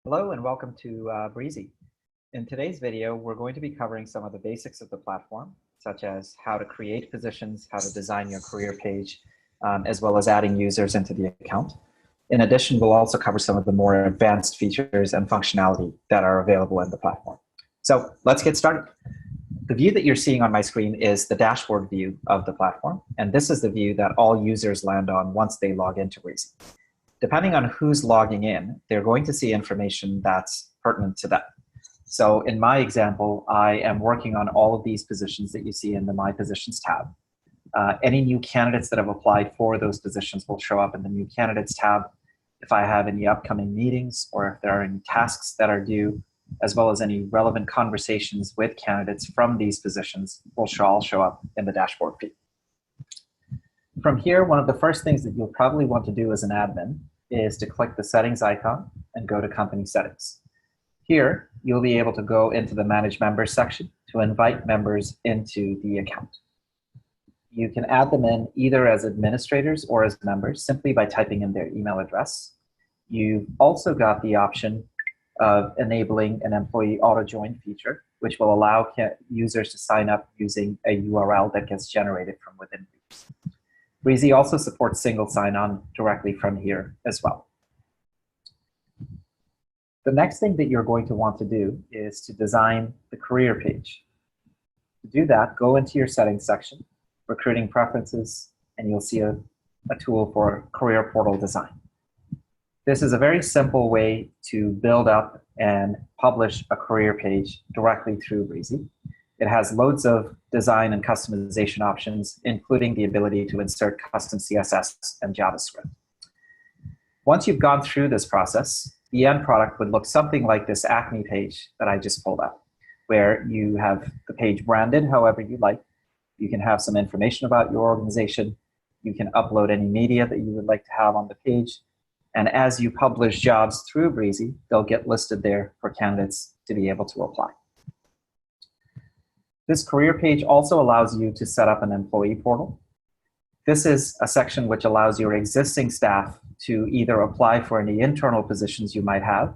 Hello and welcome to Breezy. In today's video, we're going to be covering some of the basics of the platform, such as how to create positions, how to design your career page, as well as adding users into the account. In addition, we'll also cover some of the more advanced features and functionality that are available in the platform. So let's get started. The view that you're seeing on my screen is the dashboard view of the platform, and this is the view that all users land on once they log into Breezy. Depending on who's logging in, they're going to see information that's pertinent to them. So in my example, I am working on all of these positions that you see in the My Positions tab. Any new candidates that have applied for those positions will show up in the New Candidates tab. If I have any upcoming meetings or if there are any tasks that are due, as well as any relevant conversations with candidates from these positions will all show up in the dashboard feed. From here, one of the first things that you'll probably want to do as an admin is to click the settings icon and go to company settings. Here, you'll be able to go into the manage members section to invite members into the account. You can add them in either as administrators or as members simply by typing in their email address. You've also got the option of enabling an employee auto join feature, which will allow users to sign up using a URL that gets generated from within Breezy. Breezy also supports single sign-on directly from here as well. The next thing that you're going to want to do is to design the career page. To do that, go into your settings section, recruiting preferences, and you'll see a tool for career portal design. This is a very simple way to build up and publish a career page directly through Breezy. It has loads of design and customization options, including the ability to insert custom CSS and JavaScript. Once you've gone through this process, the end product would look something like this Acme page that I just pulled up, where you have the page branded however you like. You can have some information about your organization. You can upload any media that you would like to have on the page. And as you publish jobs through Breezy, they'll get listed there for candidates to be able to apply. This career page also allows you to set up an employee portal. This is a section which allows your existing staff to either apply for any internal positions you might have,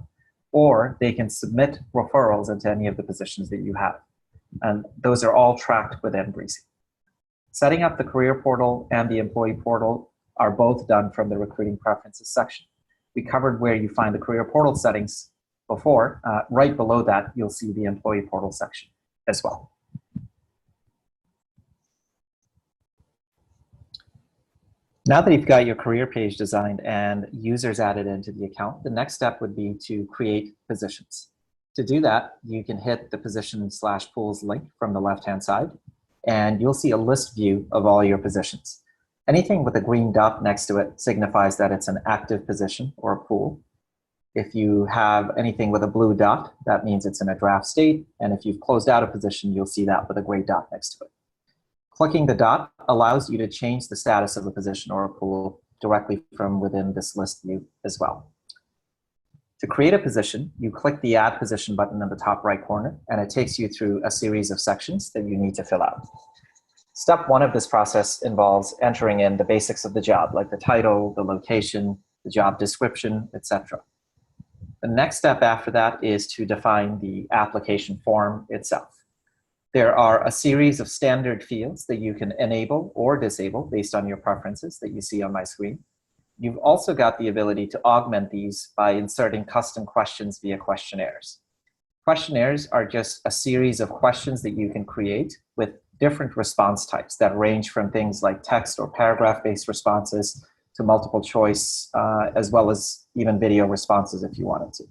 or they can submit referrals into any of the positions that you have. And those are all tracked within Breezy. Setting up the career portal and the employee portal are both done from the recruiting preferences section. We covered where you find the career portal settings before. Right below that, you'll see the employee portal section as well. Now that you've got your career page designed and users added into the account, the next step would be to create positions. To do that, you can hit the position/pools link from the left-hand side, and you'll see a list view of all your positions. Anything with a green dot next to it signifies that it's an active position or a pool. If you have anything with a blue dot, that means it's in a draft state, and if you've closed out a position, you'll see that with a gray dot next to it. Clicking the dot allows you to change the status of a position or a pool directly from within this list view as well. To create a position, you click the Add Position button in the top right corner, and it takes you through a series of sections that you need to fill out. Step one of this process involves entering in the basics of the job, like the title, the location, the job description, etc. The next step after that is to define the application form itself. There are a series of standard fields that you can enable or disable based on your preferences that you see on my screen. You've also got the ability to augment these by inserting custom questions via questionnaires. Questionnaires are just a series of questions that you can create with different response types that range from things like text or paragraph-based responses to multiple choice, as well as even video responses if you wanted to.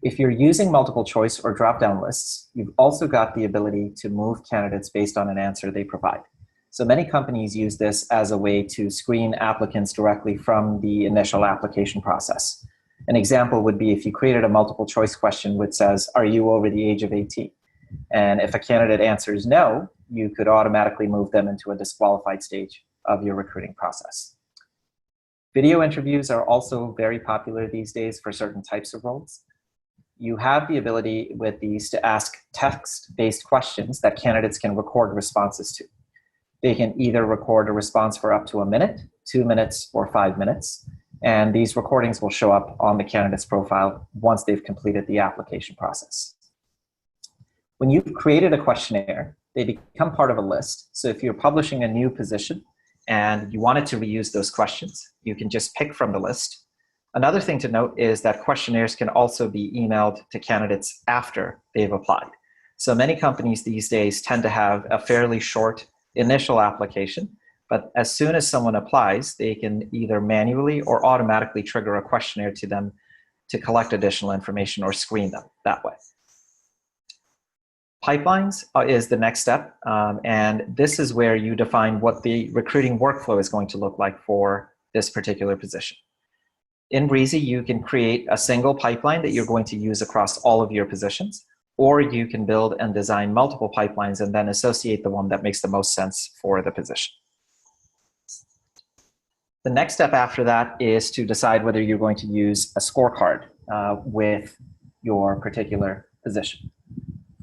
If you're using multiple choice or drop-down lists, you've also got the ability to move candidates based on an answer they provide. So many companies use this as a way to screen applicants directly from the initial application process. An example would be if you created a multiple choice question which says, "Are you over the age of 18?" And if a candidate answers no, you could automatically move them into a disqualified stage of your recruiting process. Video interviews are also very popular these days for certain types of roles. You have the ability with these to ask text-based questions that candidates can record responses to. They can either record a response for up to a minute, 2 minutes, or 5 minutes. And these recordings will show up on the candidate's profile once they've completed the application process. When you've created a questionnaire, they become part of a list. So if you're publishing a new position and you wanted to reuse those questions, you can just pick from the list. Another thing to note is that questionnaires can also be emailed to candidates after they've applied. So many companies these days tend to have a fairly short initial application, but as soon as someone applies, they can either manually or automatically trigger a questionnaire to them to collect additional information or screen them that way. Pipelines is the next step, and this is where you define what the recruiting workflow is going to look like for this particular position. In Breezy, you can create a single pipeline that you're going to use across all of your positions, or you can build and design multiple pipelines and then associate the one that makes the most sense for the position. The next step after that is to decide whether you're going to use a scorecard with your particular position.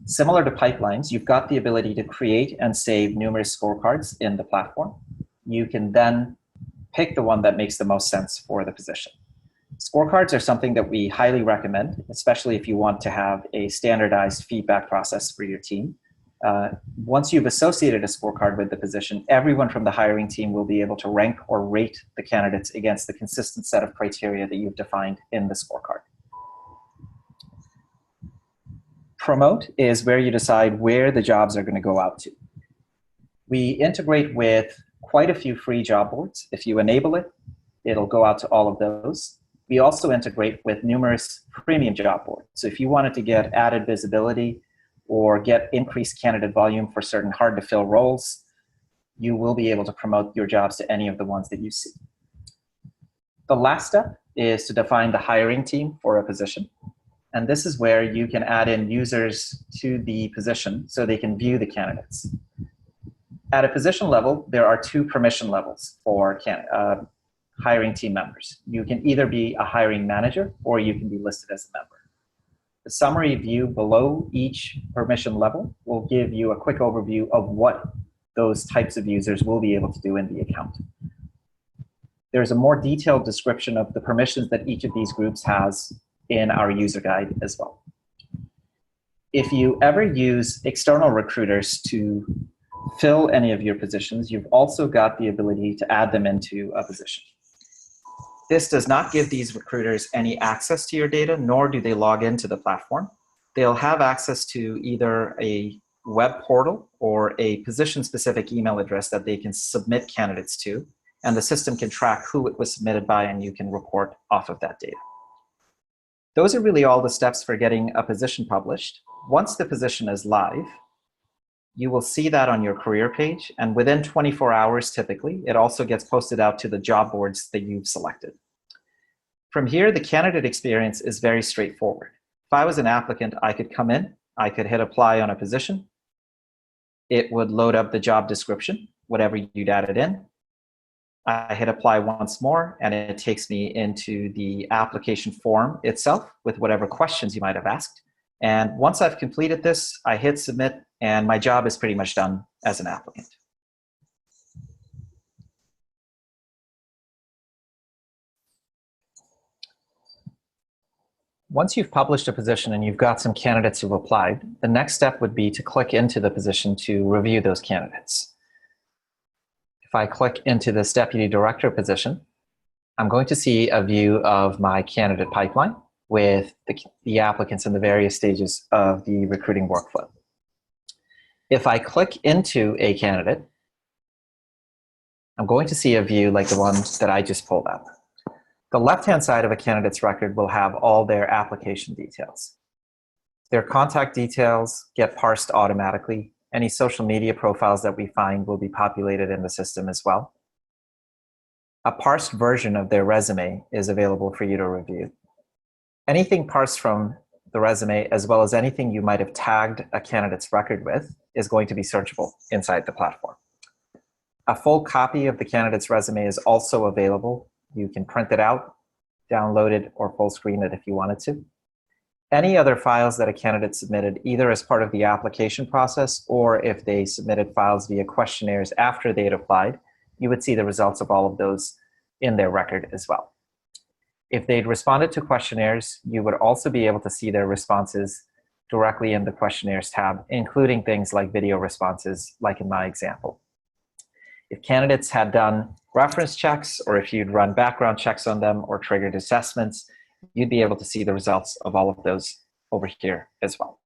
Similar to pipelines, you've got the ability to create and save numerous scorecards in the platform. You can then pick the one that makes the most sense for the position. Scorecards are something that we highly recommend, especially if you want to have a standardized feedback process for your team. Once you've associated a scorecard with the position, everyone from the hiring team will be able to rank or rate the candidates against the consistent set of criteria that you've defined in the scorecard. Promote is where you decide where the jobs are going to go out to. We integrate with quite a few free job boards. If you enable it, it'll go out to all of those. We also integrate with numerous premium job boards. So if you wanted to get added visibility or get increased candidate volume for certain hard to fill roles, you will be able to promote your jobs to any of the ones that you see. The last step is to define the hiring team for a position. And this is where you can add in users to the position so they can view the candidates. At a position level, there are two permission levels for hiring team members. You can either be a hiring manager or you can be listed as a member. The summary view below each permission level will give you a quick overview of what those types of users will be able to do in the account. There's a more detailed description of the permissions that each of these groups has in our user guide as well. If you ever use external recruiters to fill any of your positions, you've also got the ability to add them into a position. This does not give these recruiters any access to your data, nor do they log into the platform. They'll have access to either a web portal or a position-specific email address that they can submit candidates to, and the system can track who it was submitted by, and you can report off of that data. Those are really all the steps for getting a position published. Once the position is live, you will see that on your career page, and within 24 hours, typically, it also gets posted out to the job boards that you've selected. From here, the candidate experience is very straightforward. If I was an applicant, I could come in, I could hit apply on a position. It would load up the job description, whatever you'd added in. I hit apply once more, and it takes me into the application form itself with whatever questions you might have asked. And once I've completed this, I hit submit, and my job is pretty much done as an applicant. Once you've published a position and you've got some candidates who've applied, the next step would be to click into the position to review those candidates. If I click into this deputy director position, I'm going to see a view of my candidate pipeline with the applicants in the various stages of the recruiting workflow. If I click into a candidate, I'm going to see a view like the one that I just pulled up. The left-hand side of a candidate's record will have all their application details. Their contact details get parsed automatically. Any social media profiles that we find will be populated in the system as well. A parsed version of their resume is available for you to review. Anything parsed from the resume, as well as anything you might have tagged a candidate's record with, is going to be searchable inside the platform. A full copy of the candidate's resume is also available. You can print it out, download it, or full screen it if you wanted to. Any other files that a candidate submitted, either as part of the application process or if they submitted files via questionnaires after they had applied, you would see the results of all of those in their record as well. If they'd responded to questionnaires, you would also be able to see their responses directly in the questionnaires tab, including things like video responses, like in my example. If candidates had done reference checks, or if you'd run background checks on them or triggered assessments, you'd be able to see the results of all of those over here as well.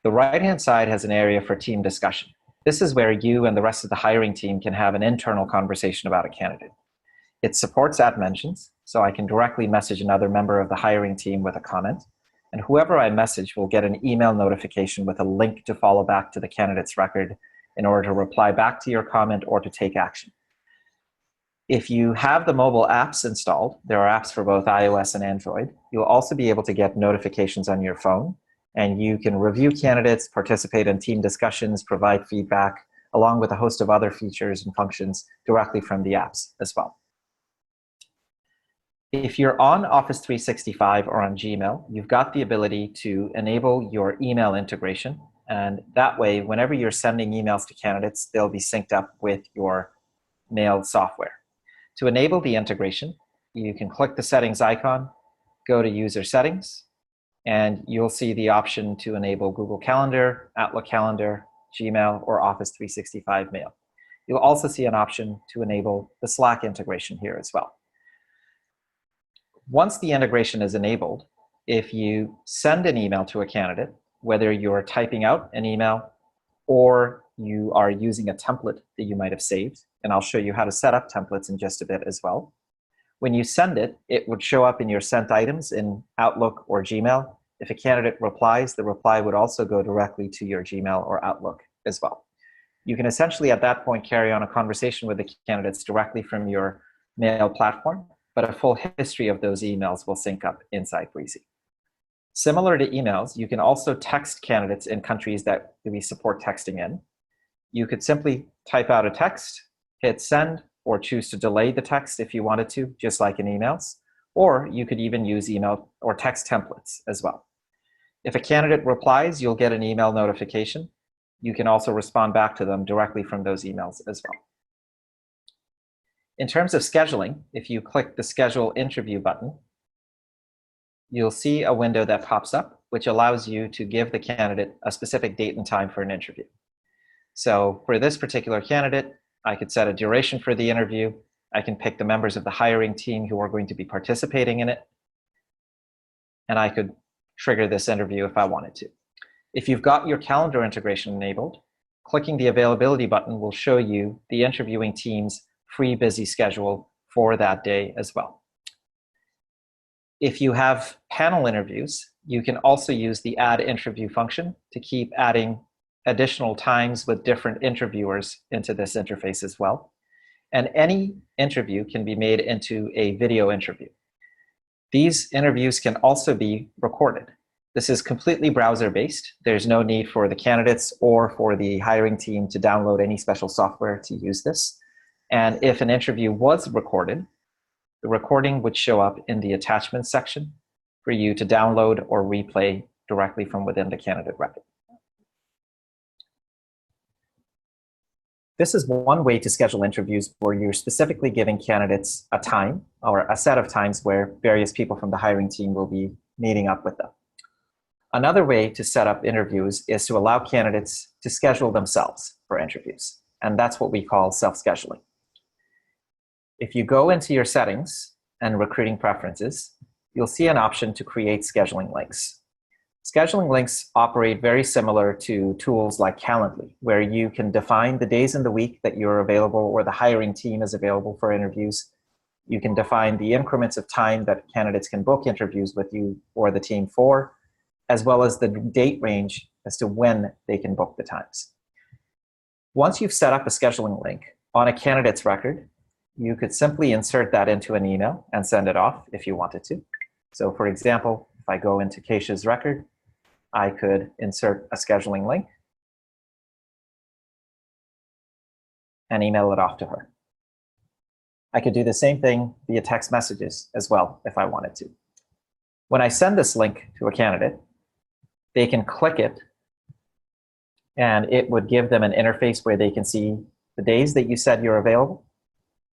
The right-hand side has an area for team discussion. This is where you and the rest of the hiring team can have an internal conversation about a candidate. It supports @mentions, so I can directly message another member of the hiring team with a comment, and whoever I message will get an email notification with a link to follow back to the candidate's record in order to reply back to your comment or to take action. If you have the mobile apps installed, there are apps for both iOS and Android, you'll also be able to get notifications on your phone, and you can review candidates, participate in team discussions, provide feedback, along with a host of other features and functions directly from the apps as well. If you're on Office 365 or on Gmail, you've got the ability to enable your email integration. And that way, whenever you're sending emails to candidates, they'll be synced up with your mail software. To enable the integration, you can click the settings icon, go to user settings, and you'll see the option to enable Google Calendar, Outlook Calendar, Gmail, or Office 365 Mail. You'll also see an option to enable the Slack integration here as well. Once the integration is enabled, if you send an email to a candidate, whether you're typing out an email or you are using a template that you might have saved, and I'll show you how to set up templates in just a bit as well. When you send it, it would show up in your sent items in Outlook or Gmail. If a candidate replies, the reply would also go directly to your Gmail or Outlook as well. You can essentially at that point carry on a conversation with the candidates directly from your mail platform, but a full history of those emails will sync up inside Breezy. Similar to emails, you can also text candidates in countries that we support texting in. You could simply type out a text, hit send, or choose to delay the text if you wanted to, just like in emails, or you could even use email or text templates as well. If a candidate replies, you'll get an email notification. You can also respond back to them directly from those emails as well. In terms of scheduling, if you click the Schedule Interview button, you'll see a window that pops up, which allows you to give the candidate a specific date and time for an interview. So for this particular candidate, I could set a duration for the interview. I can pick the members of the hiring team who are going to be participating in it. And I could trigger this interview if I wanted to. If you've got your calendar integration enabled, clicking the availability button will show you the interviewing team's free busy schedule for that day as well. If you have panel interviews, you can also use the add interview function to keep adding additional times with different interviewers into this interface as well. And any interview can be made into a video interview. These interviews can also be recorded. This is completely browser-based. There's no need for the candidates or for the hiring team to download any special software to use this. And if an interview was recorded, the recording would show up in the attachments section for you to download or replay directly from within the candidate record. This is one way to schedule interviews where you're specifically giving candidates a time or a set of times where various people from the hiring team will be meeting up with them. Another way to set up interviews is to allow candidates to schedule themselves for interviews, and that's what we call self-scheduling. If you go into your settings and recruiting preferences, you'll see an option to create scheduling links. Scheduling links operate very similar to tools like Calendly, where you can define the days in the week that you're available or the hiring team is available for interviews. You can define the increments of time that candidates can book interviews with you or the team for, as well as the date range as to when they can book the times. Once you've set up a scheduling link on a candidate's record, you could simply insert that into an email and send it off if you wanted to. So for example, if I go into Keisha's record, I could insert a scheduling link and email it off to her. I could do the same thing via text messages as well if I wanted to. When I send this link to a candidate, they can click it and it would give them an interface where they can see the days that you said you're available.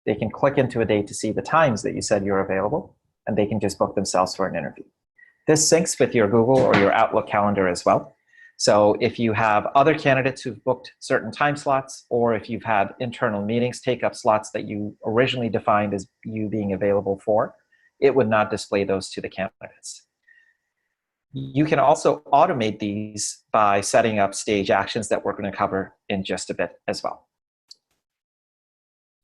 They can click into a date to see the times that you said you're available. and they can just book themselves for an interview. This syncs with your Google or your Outlook calendar as well. So if you have other candidates who've booked certain time slots, or if you've had internal meetings take up slots that you originally defined as you being available for, it would not display those to the candidates. You can also automate these by setting up stage actions that we're going to cover in just a bit as well.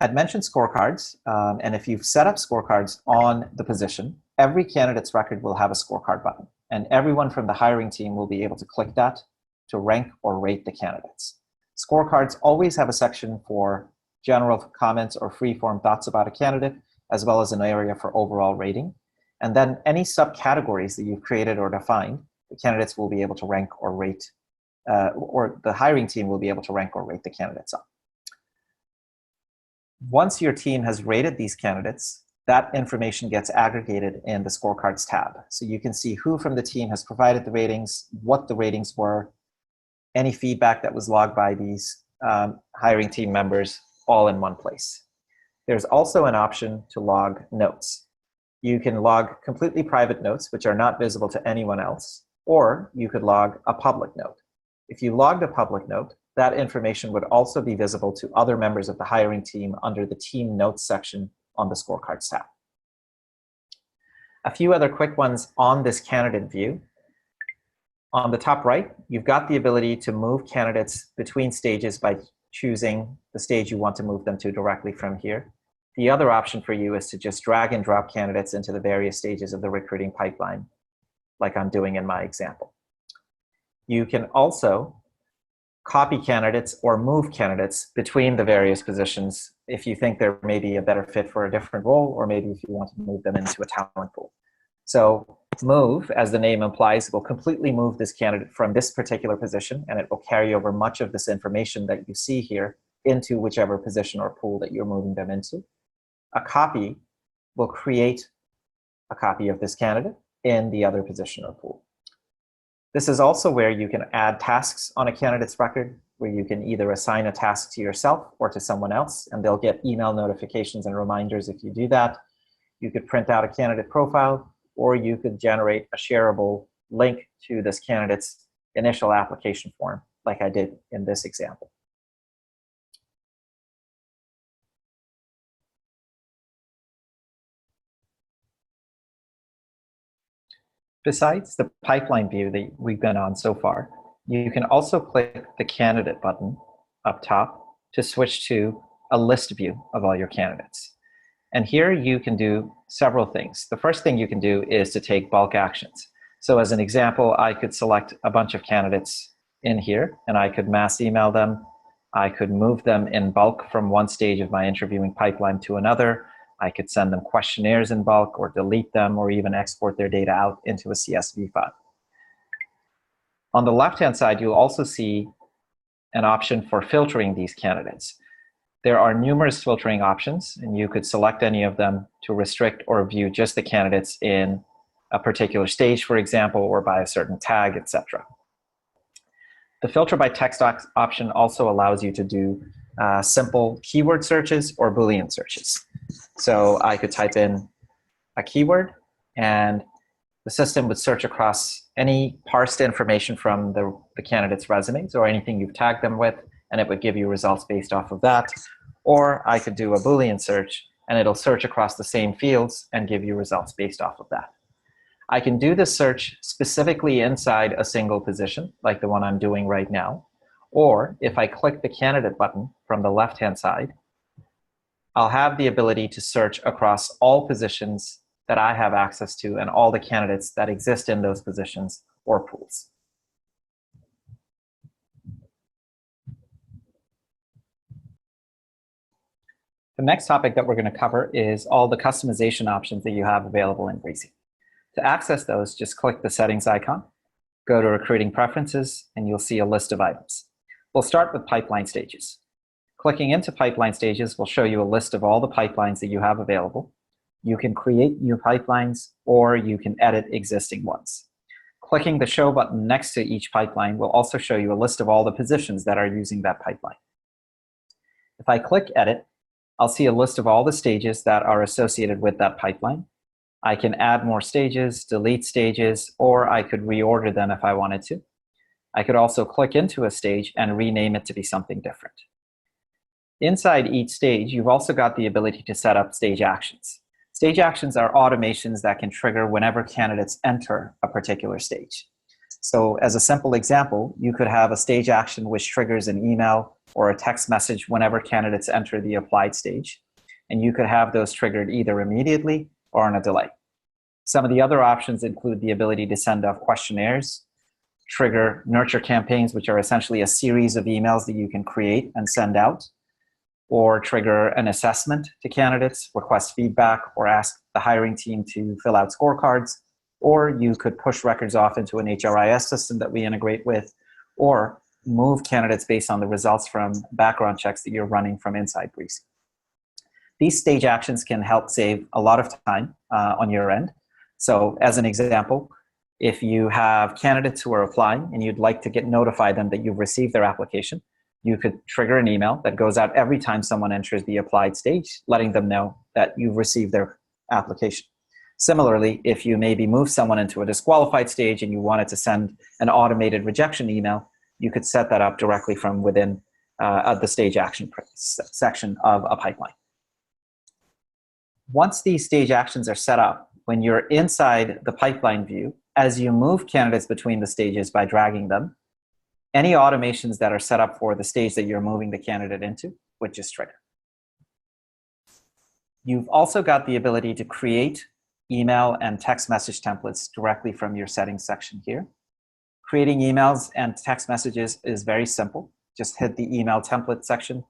I'd mentioned scorecards, and if you've set up scorecards on the position, every candidate's record will have a scorecard button, and everyone from the hiring team will be able to click that to rank or rate the candidates. Scorecards always have a section for general comments or free-form thoughts about a candidate, as well as an area for overall rating. And then any subcategories that you've created or defined, the candidates will be able to rank or rate, or the hiring team will be able to rank or rate the candidates on. Once your team has rated these candidates, that information gets aggregated in the scorecards tab. So you can see who from the team has provided the ratings, what the ratings were, any feedback that was logged by these hiring team members, all in one place. There's also an option to log notes. You can log completely private notes, which are not visible to anyone else, or you could log a public note. If you logged a public note, that information would also be visible to other members of the hiring team under the Team Notes section on the Scorecards tab. A few other quick ones on this candidate view. On the top right, you've got the ability to move candidates between stages by choosing the stage you want to move them to directly from here. The other option for you is to just drag and drop candidates into the various stages of the recruiting pipeline, like I'm doing in my example. You can also copy candidates or move candidates between the various positions if you think there may be a better fit for a different role, or maybe if you want to move them into a talent pool. So move, as the name implies, will completely move this candidate from this particular position, and it will carry over much of this information that you see here into whichever position or pool that you're moving them into. A copy will create a copy of this candidate in the other position or pool. This is also where you can add tasks on a candidate's record, where you can either assign a task to yourself or to someone else, and they'll get email notifications and reminders if you do that. You could print out a candidate profile, or you could generate a shareable link to this candidate's initial application form, like I did in this example. Besides the pipeline view that we've been on so far, you can also click the candidate button up top to switch to a list view of all your candidates. And here you can do several things. The first thing you can do is to take bulk actions. So as an example, I could select a bunch of candidates in here, and I could mass email them. I could move them in bulk from one stage of my interviewing pipeline to another. I could send them questionnaires in bulk, or delete them, or even export their data out into a CSV file. On the left-hand side, you'll also see an option for filtering these candidates. There are numerous filtering options, and you could select any of them to restrict or view just the candidates in a particular stage, for example, or by a certain tag, etc. The filter by text option also allows you to do simple keyword searches or Boolean searches. So I could type in a keyword, and the system would search across any parsed information from the candidate's resumes or anything you've tagged them with, and it would give you results based off of that. Or I could do a Boolean search, and it'll search across the same fields and give you results based off of that. I can do this search specifically inside a single position, like the one I'm doing right now. Or if I click the candidate button from the left-hand side, I'll have the ability to search across all positions that I have access to and all the candidates that exist in those positions or pools. The next topic that we're going to cover is all the customization options that you have available in Breezy. To access those, just click the settings icon, go to recruiting preferences, and you'll see a list of items. We'll start with pipeline stages. Clicking into pipeline stages will show you a list of all the pipelines that you have available. You can create new pipelines, or you can edit existing ones. Clicking the show button next to each pipeline will also show you a list of all the positions that are using that pipeline. If I click edit, I'll see a list of all the stages that are associated with that pipeline. I can add more stages, delete stages, or I could reorder them if I wanted to. I could also click into a stage and rename it to be something different. Inside each stage, you've also got the ability to set up stage actions. Stage actions are automations that can trigger whenever candidates enter a particular stage. So as a simple example, you could have a stage action which triggers an email or a text message whenever candidates enter the applied stage. And you could have those triggered either immediately or on a delay. Some of the other options include the ability to send off questionnaires, trigger nurture campaigns, which are essentially a series of emails that you can create and send out, or trigger an assessment to candidates, request feedback, or ask the hiring team to fill out scorecards, or you could push records off into an HRIS system that we integrate with, or move candidates based on the results from background checks that you're running from inside Breezy. These stage actions can help save a lot of time on your end. So as an example, if you have candidates who are applying and you'd like to notify them that you've received their application, you could trigger an email that goes out every time someone enters the applied stage, letting them know that you've received their application. Similarly, if you maybe move someone into a disqualified stage and you wanted to send an automated rejection email, you could set that up directly from within the stage action section of a pipeline. Once these stage actions are set up, when you're inside the pipeline view, as you move candidates between the stages by dragging them, any automations that are set up for the stage that you're moving the candidate into would just trigger. You've also got the ability to create email and text message templates directly from your settings section here. Creating emails and text messages is very simple. Just hit the email template section.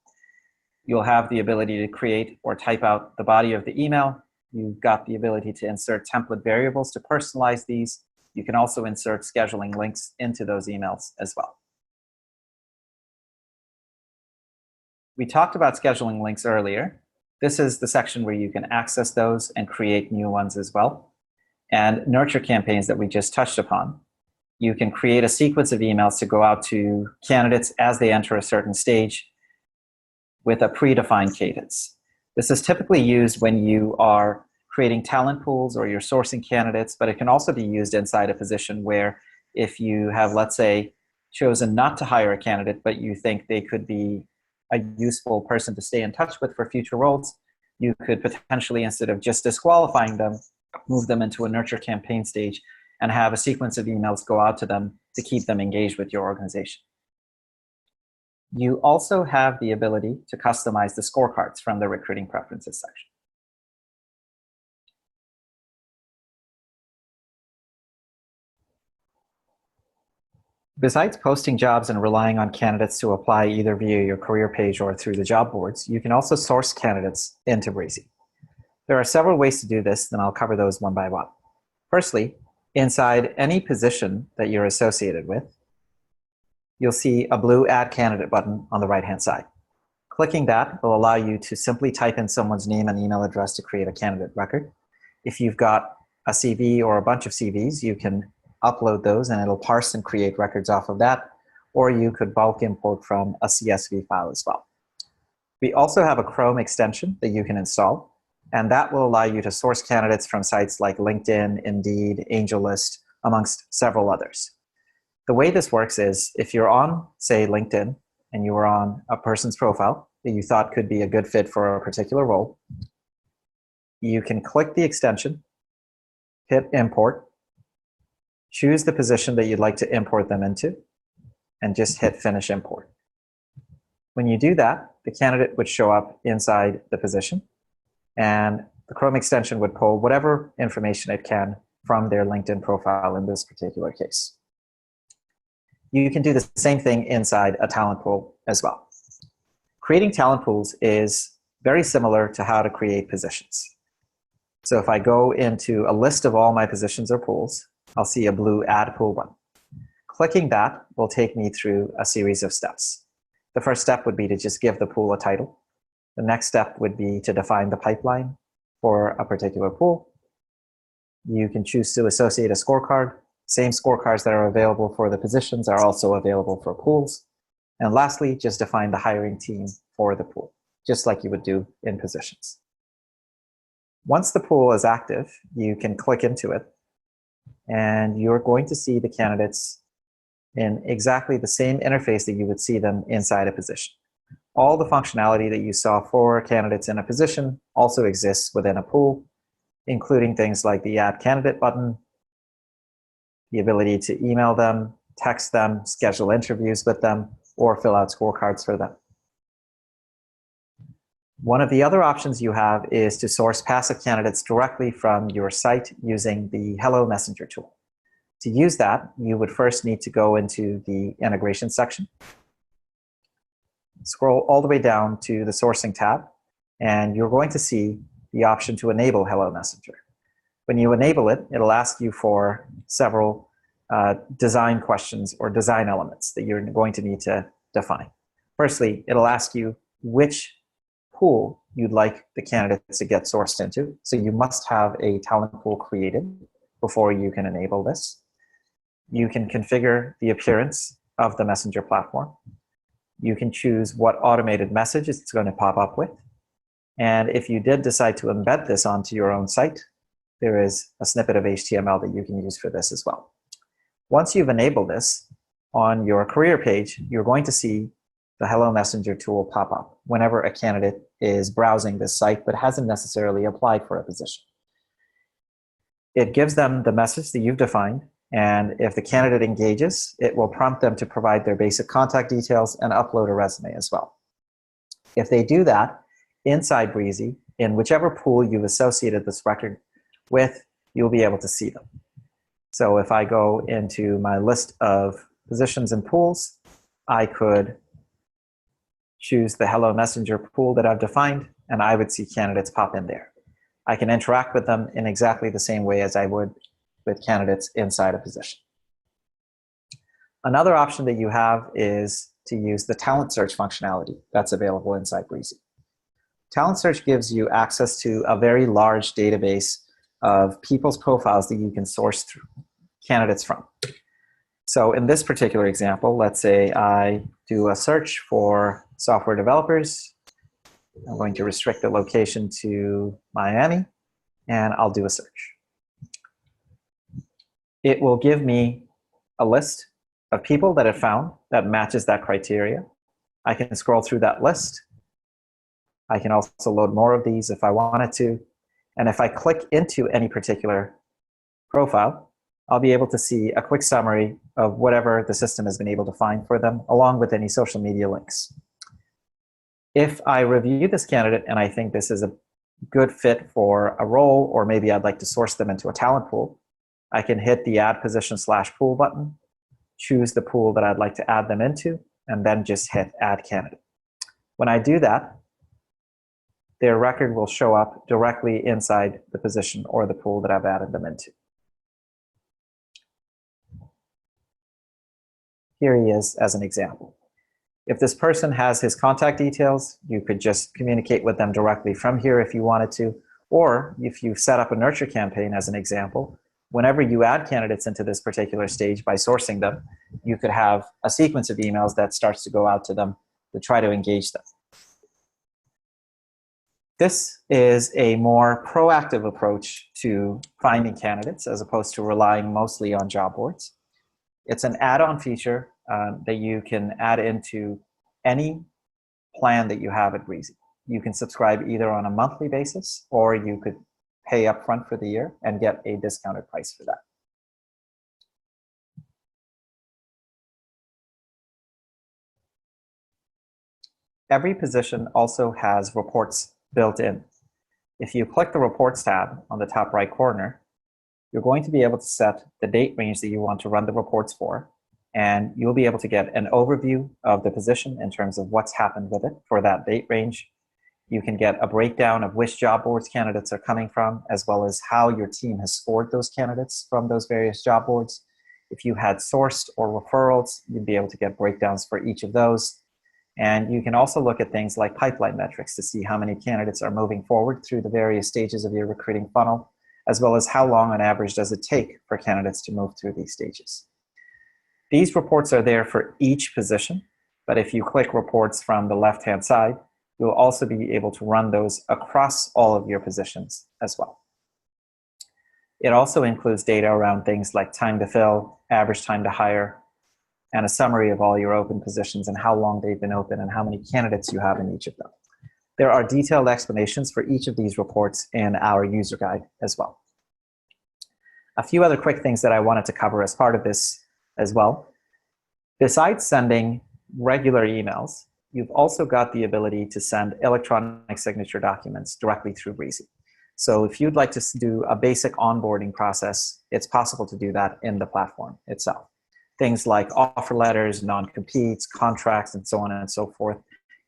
You'll have the ability to create or type out the body of the email. You've got the ability to insert template variables to personalize these. You can also insert scheduling links into those emails as well. We talked about scheduling links earlier. This is the section where you can access those and create new ones as well. And nurture campaigns that we just touched upon. You can create a sequence of emails to go out to candidates as they enter a certain stage with a predefined cadence. This is typically used when you are creating talent pools or you're sourcing candidates, but it can also be used inside a position where if you have, let's say, chosen not to hire a candidate, but you think they could be a useful person to stay in touch with for future roles, you could potentially, instead of just disqualifying them, move them into a nurture campaign stage and have a sequence of emails go out to them to keep them engaged with your organization. You also have the ability to customize the scorecards from the recruiting preferences section. Besides posting jobs and relying on candidates to apply either via your career page or through the job boards, you can also source candidates into Breezy. There are several ways to do this, and I'll cover those one by one. Firstly, inside any position that you're associated with, you'll see a blue Add Candidate button on the right-hand side. Clicking that will allow you to simply type in someone's name and email address to create a candidate record. If you've got a CV or a bunch of CVs, you can upload those and it'll parse and create records off of that, or you could bulk import from a CSV file as well. We also have a Chrome extension that you can install, and that will allow you to source candidates from sites like LinkedIn, Indeed, AngelList, amongst several others. The way this works is if you're on, say, LinkedIn, and you were on a person's profile that you thought could be a good fit for a particular role, you can click the extension, hit import, choose the position that you'd like to import them into, and just hit finish import. When you do that, the candidate would show up inside the position, and the Chrome extension would pull whatever information it can from their LinkedIn profile in this particular case. You can do the same thing inside a talent pool as well. Creating talent pools is very similar to how to create positions. So if I go into a list of all my positions or pools, I'll see a blue Add Pool button. Clicking that will take me through a series of steps. The first step would be to just give the pool a title. The next step would be to define the pipeline for a particular pool. You can choose to associate a scorecard. Same scorecards that are available for the positions are also available for pools. And lastly, just define the hiring team for the pool, just like you would do in positions. Once the pool is active, you can click into it, and you're going to see the candidates in exactly the same interface that you would see them inside a position. All the functionality that you saw for candidates in a position also exists within a pool, including things like the Add Candidate button, the ability to email them, text them, schedule interviews with them, or fill out scorecards for them. One of the other options you have is to source passive candidates directly from your site using the Hello Messenger tool. To use that, you would first need to go into the integration section, scroll all the way down to the sourcing tab, and you're going to see the option to enable Hello Messenger. When you enable it, it'll ask you for several design questions or design elements that you're going to need to define. Firstly, it'll ask you which pool you'd like the candidates to get sourced into. So you must have a talent pool created before you can enable this. You can configure the appearance of the Messenger platform. You can choose what automated message it's going to pop up with. And if you did decide to embed this onto your own site, there is a snippet of HTML that you can use for this as well. Once you've enabled this, on your career page, you're going to see the Hello Messenger tool pop up whenever a candidate is browsing this site but hasn't necessarily applied for a position. It gives them the message that you've defined, and if the candidate engages, it will prompt them to provide their basic contact details and upload a resume as well. If they do that, inside Breezy, in whichever pool you've associated this record with, you'll be able to see them. So if I go into my list of positions and pools, I could choose the Hello Messenger pool that I've defined, and I would see candidates pop in there. I can interact with them in exactly the same way as I would with candidates inside a position. Another option that you have is to use the talent search functionality that's available inside Breezy. Talent search gives you access to a very large database of people's profiles that you can source through candidates from. So in this particular example, let's say I do a search for software developers. I'm going to restrict the location to Miami, and I'll do a search. It will give me a list of people that it found that matches that criteria. I can scroll through that list. I can also load more of these if I wanted to. And if I click into any particular profile, I'll be able to see a quick summary of whatever the system has been able to find for them, along with any social media links. If I review this candidate and I think this is a good fit for a role, or maybe I'd like to source them into a talent pool, I can hit the Add Position / Pool button, choose the pool that I'd like to add them into, and then just hit Add Candidate. When I do that, their record will show up directly inside the position or the pool that I've added them into. Here he is as an example. If this person has his contact details, you could just communicate with them directly from here if you wanted to, or if you set up a nurture campaign as an example, whenever you add candidates into this particular stage by sourcing them, you could have a sequence of emails that starts to go out to them to try to engage them. This is a more proactive approach to finding candidates as opposed to relying mostly on job boards. It's an add-on feature that you can add into any plan that you have at Breezy. You can subscribe either on a monthly basis, or you could pay upfront for the year and get a discounted price for that. Every position also has reports built in. If you click the Reports tab on the top right corner, you're going to be able to set the date range that you want to run the reports for, and you'll be able to get an overview of the position in terms of what's happened with it for that date range. You can get a breakdown of which job boards candidates are coming from, as well as how your team has scored those candidates from those various job boards. If you had sourced or referrals, you'd be able to get breakdowns for each of those. And you can also look at things like pipeline metrics to see how many candidates are moving forward through the various stages of your recruiting funnel, as well as how long on average does it take for candidates to move through these stages. These reports are there for each position, but if you click reports from the left-hand side, You'll also be able to run those across all of your positions as well. It also includes data around things like time to fill, average time to hire, and a summary of all your open positions and how long they've been open and how many candidates you have in each of them. There are detailed explanations for each of these reports in our user guide as well. A few other quick things that I wanted to cover as part of this as well. Besides sending regular emails, you've also got the ability to send electronic signature documents directly through Breezy. So if you'd like to do a basic onboarding process, it's possible to do that in the platform itself. Things like offer letters, non-competes, contracts, and so on and so forth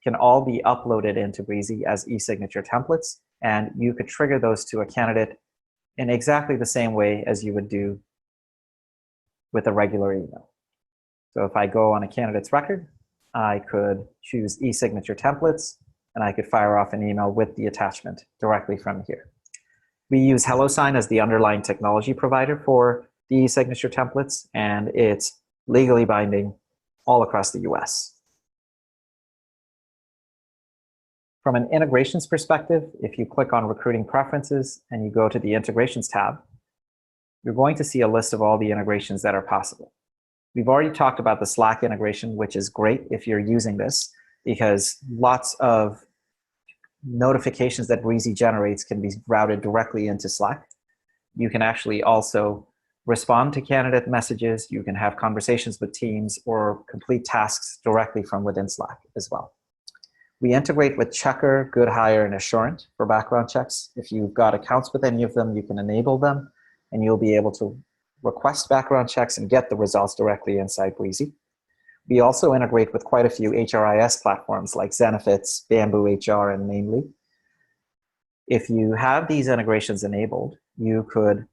can all be uploaded into Breezy as e-signature templates, and you could trigger those to a candidate in exactly the same way as you would do with a regular email. So if I go on a candidate's record, I could choose e-signature templates, and I could fire off an email with the attachment directly from here. We use HelloSign as the underlying technology provider for the e-signature templates, and it's legally binding all across the US. From an integrations perspective, if you click on Recruiting Preferences and you go to the Integrations tab, you're going to see a list of all the integrations that are possible. We've already talked about the Slack integration, which is great if you're using this, because lots of notifications that Breezy generates can be routed directly into Slack. You can actually also respond to candidate messages. You can have conversations with teams or complete tasks directly from within Slack as well. We integrate with Checker, Good Hire, and Assurant for background checks. If you've got accounts with any of them, you can enable them, and you'll be able to request background checks and get the results directly inside Breezy. We also integrate with quite a few HRIS platforms like Zenefits, Bamboo HR, and Mainly. If you have these integrations enabled, you could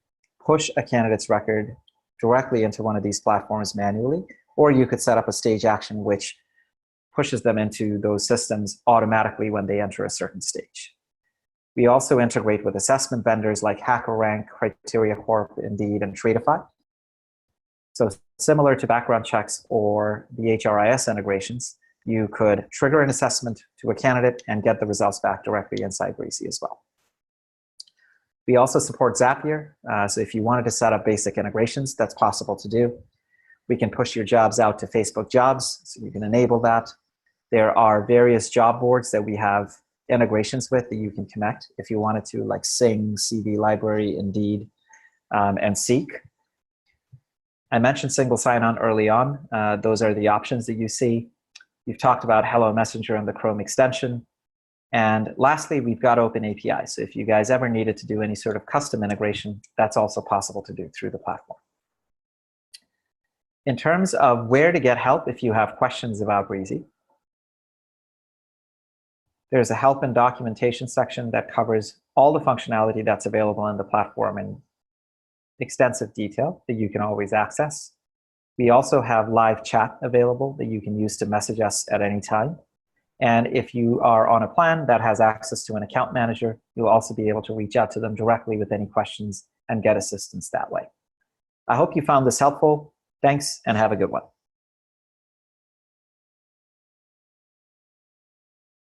push a candidate's record directly into one of these platforms manually, or you could set up a stage action which pushes them into those systems automatically when they enter a certain stage. We also integrate with assessment vendors like HackerRank, Criteria Corp, Indeed, and Tradeify. So similar to background checks or the HRIS integrations, you could trigger an assessment to a candidate and get the results back directly inside Breezy as well. We also support Zapier, so if you wanted to set up basic integrations, that's possible to do. We can push your jobs out to Facebook Jobs, so you can enable that. There are various job boards that we have integrations with that you can connect if you wanted to, like Sing, CV Library, Indeed, and Seek. I mentioned single sign-on early on. Those are the options that you see. You've talked about Hello Messenger and the Chrome extension. And lastly, we've got Open API. So if you guys ever needed to do any sort of custom integration, that's also possible to do through the platform. In terms of where to get help if you have questions about Breezy, there's a help and documentation section that covers all the functionality that's available in the platform in extensive detail that you can always access. We also have live chat available that you can use to message us at any time. And if you are on a plan that has access to an account manager, you'll also be able to reach out to them directly with any questions and get assistance that way. I hope you found this helpful. Thanks, and have a good one.